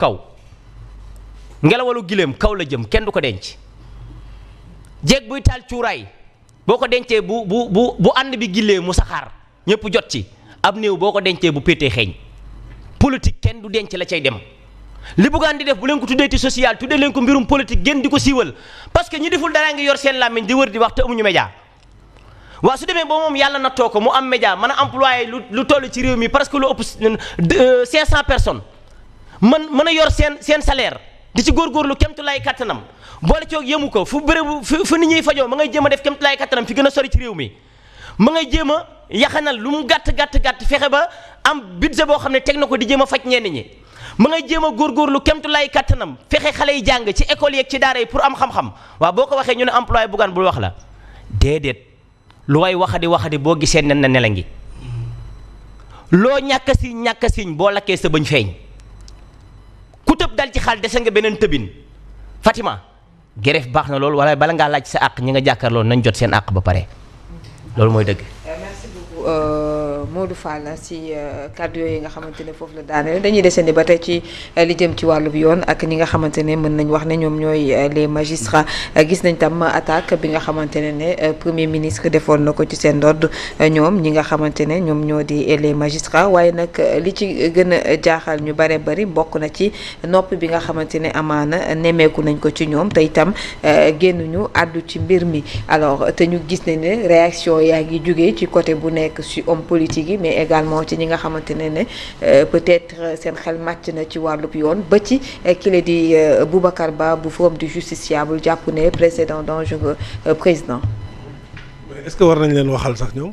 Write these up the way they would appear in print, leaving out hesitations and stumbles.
kaw ngelawalu gileem kaw la jëm kenn du ko denc jeeg buy taal cuuraay boo ko dencee bu ànd bi gilee mu saxaar ñëpp jot ci ab néew boo ko dencee bu péetee xeeñ politique kenn du denc la cay dem li buggaan di def bu leen ko tuddee ci social tuddee leen ko mbirum politique gën di ko siiwal parce que ñi deful dara ngi yor seen làmmiñ di wër di wax te amuñu média waaw su demee ba moom yàlla nattoo ko mu am média mën a employé lu toll ci réew mi presque lu ëpp 500 personnes mën a yor seen salaire di ci góorgóorlu kemtulaay kattanam boole coog yemu ko fu bérébu fu nit ñuy fajoo ma ngay jéem a def kemtulaay kattanam fi gën a sori ci réew mi ma ngay jéem a yaxanal lu mu gàtt fexe ba am budget boo xam ne teg na ko di jéem a faj ñenn ñi ma ngay jéem a góorgóorlu kemtulaay kattanam fexe xale yi jàng ci école yeeg ci daara yi pour am xam-xam waaw boo ko waxee ñu ne employé Bougane bul wax la déedéet lu way waxadi boo gisee nen na ne la ngi loo ñàkk siñ boo lakkee sa bëñ feeñ ku tëb dal ci xaal dese nga beneen tëbin Fatima greffe baax na loolu wala bala ngaa laaj sa àq ñi nga jàkkaarloo nañ jot seen àq ba pare loolu mooy dëgg. merci beaucoup Modou Fall si kàddu yooyu nga xamante ne foofu la daaneel dañuy desandi ba tey ci li jëm ci wàllub yoon ak ñi nga xamante ne mën nañ wax ne ñoom ñooy les magistrats gis nañ tam attaque bi nga xamante ne premier ministre defoon na ko ci seen ndodd ñoom ñi nga xamante ne ñoom ñoo di les magistrats waaye nag li ci gën a jaaxal ñu bare bari bokk na ci nopp bi nga xamante ne amaana nemmeeku nañ ko ci ñoom te itam génnuñu àddu ci mbir mi alors te ñu gis nañ ne réaction yaa ngi jógee ci côté bu nekk ci homme politique yi mais également ci ñi nga xamante ne peut-être seen xel màcc na ci wàllub yoon ba ci kile di Boubacar Ba bu Forum du Justiciable jàpp ne précédent dangereux président. mais est-ce que war nañ leen waxal sax ñoom.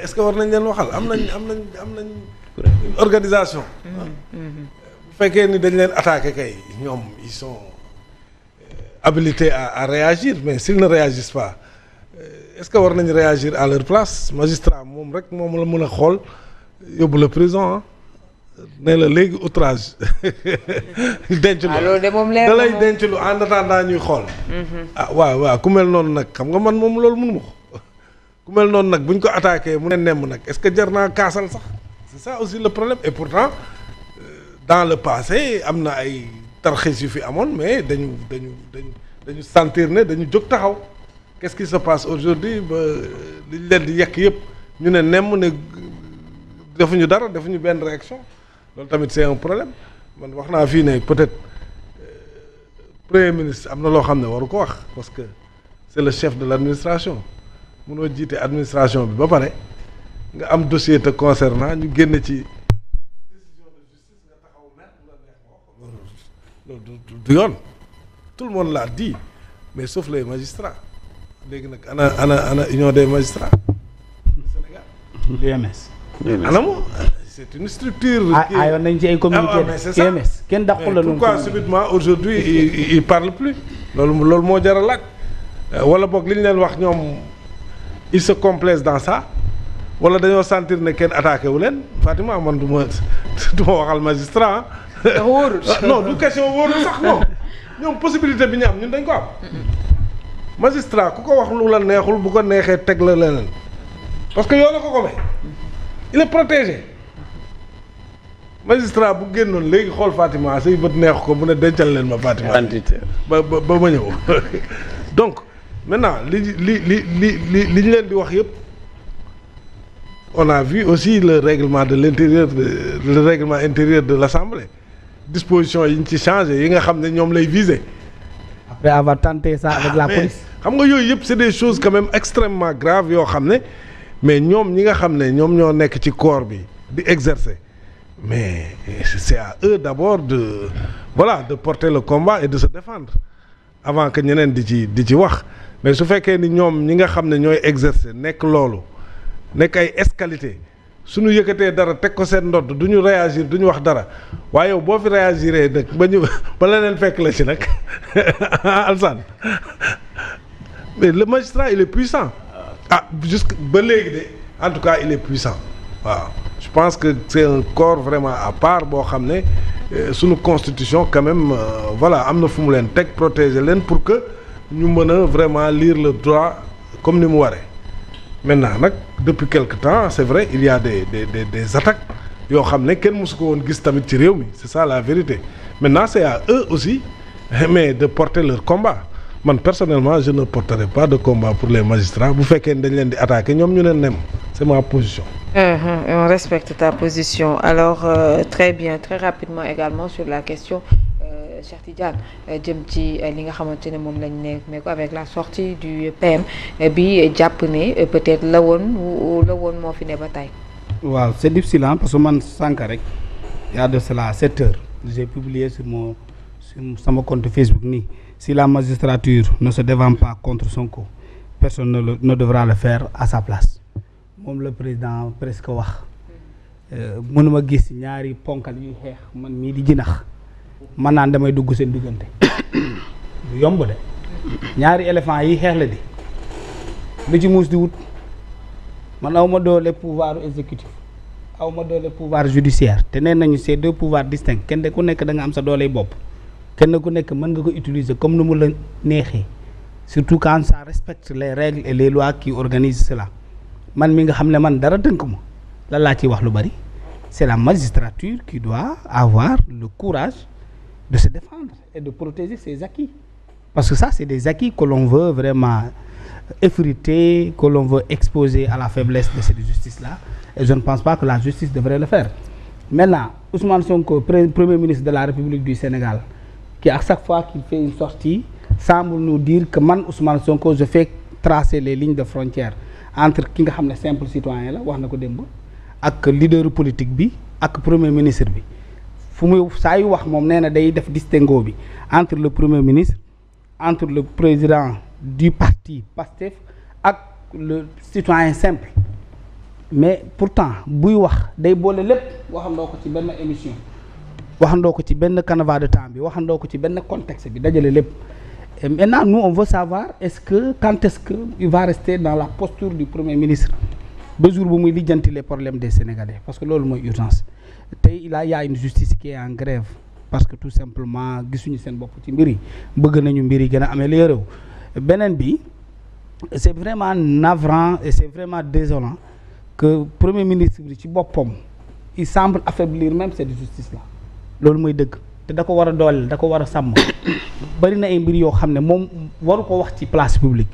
est-ce que war nañ leen waxal am nañ organisation. bu fekkee ni dañ leen attaqué kay ñoom ils sont habilités à réagir mais s'ils ne réagissent pas. est-ce que war nañu réagir à leur place magistrat moom rek moom la mën a xool yóbbu la prison ah ne la léegi outrage denc lu loolu de moom leer da lay denc lu en attendant ñuy xool ah waaw ku mel noonu nag xam nga man moom loolu mënu ma ko ku mel noonu nag buñ ko attaqué mu ne nemm nag est-ce que jar naa kaasal sax c'est ça aussi le problème et pourtant dans le passé am na ay tarxis yu fi amoon mais dañu sentir ne dañu jóg taxaw. Qu'est-ce qui se passe aujourd'hui ba li ñu leen di yekk yëpp ñu ne nemm ne defuñu dara defuñu benn réaction loolu tamit c'est un problème man wax naa fii ne peut-être premier ministre am na loo xam ne waru ko wax parce que c'est le chef de l'administration mënoo jiite administration bi ba pare nga am dossier te concernant ñu génn ci décision de justice nga taxaw mer nga neex loolu du yoon tout le monde l'a dit mais sauf les magistrats. léegi nag ana union des magistrats du Sénégal. l'UMS. anamu c'est une structure. ayoon nañ ci ay communiqué UMS kenn dàqul la noonu. pourquoi subitement aujourd'hui il parle plus. loolu moo jar a laaj wala boog li ñu leen wax ñoom ils se complaisent dans ça wala dañoo sentir ne kenn attaqué wu leen Fatima man du ma waxal magistrat ah. wóorul non du question wóorul sax non ñoom possibilité bi ñu am ñun dañ ko am. magistrat ku ko wax lu la neexul bu ko neexee teg la leneen parce que yow la ko may il est protégé magistrat bu génnoon léegi xool Fatima say bët neexu ko mu ne dencal leen ma Fatima ba ma ñëw donc maintenant li ñu leen di wax yëpp on a vu aussi le règlement de l'intérieur le règlement intérieur de l'Assemblée disposition yi ñu ci changé yi nga xam ne ñoom lay viser après avoir tenté ça avec la police. xam nga yooyu yëpp c'est des choses quand même extrêmement graves yoo xam ne mais ñoom ñi nga xam ne ñoom ñoo nekk ci corps bi di exercer mais c'est à eux d'abord de porter le combat et de se défendre avant que ñeneen di ci wax mais su fekkee ni ñoom ñi nga xam ne ñooy exercer nekk loolu nekk ay escalité suñu yëkkatee dara teg ko seen ndodd du ñu réagir du ñu wax dara waaye yow boo fi réagiree nag ba leneen fekk la ci nag Alsane mais le magistrat il est puissant jusque ba léegi de en tout cas il est puissant waaw je pense que c'est un corps vraiment à part boo xam ne suñu constitution quand même am na fu mu leen teg protéger leen pour que ñu mën a vraiment lire le droit comme ni mu waree maintenant nag depuis quelque temps c'est vrai il y a des attaques yoo xam ne kenn mosu ko woon gis tamit ci réew mi c'est ça la vérité maintenant c'est à eux aussi mais de porter leur combat man personnellement je ne porterai pas de combat pour les magistrats bu fekkee dañ leen di attaquer ñoom ñu leen nem c'est ma position. On respecte ta position alors très bien très rapidement également sur la question Cheikh Tidiane jëm ci li nga xamante ne moom lañ ne mais ko avec la sortie du PM bi jàpp ne peut-être la woon moo fi ne ba tey. waaw c'est difficile parce que man sànq rek y a de cela 7 heures j'ai publié sur sama compte Facebook nii si la magistrature ne se défend pas contre Sonko personne ne devra le faire à sa place moom le président presque wax mënuma gis ñaari ponkal yuy xeex man mii di jinax man naan damay dugg seen diggante du yomb de ñaari éléphant yi xeex la di lu ci muus di wut man aw ma doole pouvoir exécutif aw ma doole pouvoir judiciaire te nee nañu c'est deux pouvoirs distincts kenn ku nekk da nga am sa dooley bopp kenn ku nekk mën nga ko utiliser comme nu mu la neexee surtout quand ça respecte les règles et les lois qui organisent cela man mi nga xam ne man dara tënk ma lan laa ciy wax lu bari c'est la magistrature qui doit avoir le courage de se défendre et de protéger ses acquis parce que ça c'est des acquis que l'on veut vraiment effriter, que l'on veut exposer à la faiblesse de cette justice-là et je ne pense pas que la justice devrait le faire. Maintenant, Ousmane Sonko, Premier ministre de la République du Sénégal, qui à chaque fois qu'il fait une sortie semble nous dire que man Ousmane Sonko je fais tracer les lignes de frontière entre ki nga xam ne simple citoyen la wax na ko démb ak leader politique bi ak Premier ministre bi fu muy saa yu wax moom nee na day def distinguo bi entre le Premier ministre entre le président du parti PASTEF ak le citoyen simple mais pourtant buy wax day boole lépp waxandoo ko ci benn émission waxandoo ko ci benn canevas de temps bi waxandoo ko ci benn contexte bi dajale lépp et maintenant nous on veut savoir quand est-ce que il va rester dans la posture du Premier ministre ba jour bu muy lijjanti les problèmes des Sénégalais parce que loolu mooy urgence tey il y a une justice qui est en grève parce que tout simplement gisuñu seen bopp ci mbir yi bëgg nañu mbir yi gën a améliorer wu beneen bi c'est vraiment navrant et c'est vraiment désolant que Premier ministre bi ci boppam il semble affaiblir même cette justice là loolu mooy dëgg te da ko war a dooleel da ko war a sàmm bari na ay mbir yoo xam ne moom waru ko wax ci place publique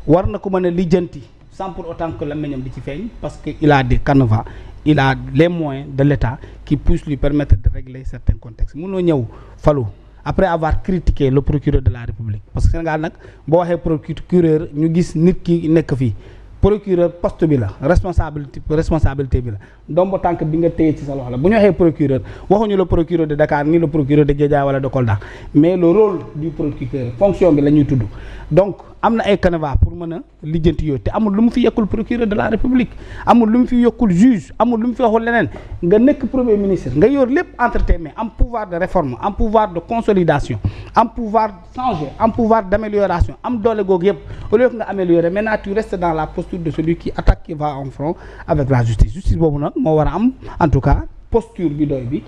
war na ko mën a lijjanti sans pour autant que làmmiñam di ci feeñ parce que il a des canevas il a les moyens de l'État qui puissent lui permettre de régler certains contextes mënoo ñëw falu après avoir critiqué le procureur de la République parce que Sénégal nag boo waxee procureur ñu gis nit ki nekk fii procureur poste bi la responsabilité bi la ndombo tànk bi nga téye ci sa loxo la bu ñu waxee procureur waxuñu le procureur de Dakar ni le procureur de Guédiawaye wala de Kolda mais le rôle du procureur fonction bi la ñuy tudd donc am na ay canevas pour mën a lijjanti yooyu te amul lu mu fi yokkul procureur de la République amul lu mu fi yokkul juge amul lu mu fi waxul leneen nga nekk premier ministre nga yor lépp entre tes mains am pouvoir de réforme am pouvoir de consolidation am pouvoir changer am pouvoir d'amélioration am doole googu yëpp au lieu que nga améliorer maintenant tu restes dans la posture de celui qui attaque qui va en front avec la justice boobu nag moo war a am en tout cas posture bi doy bi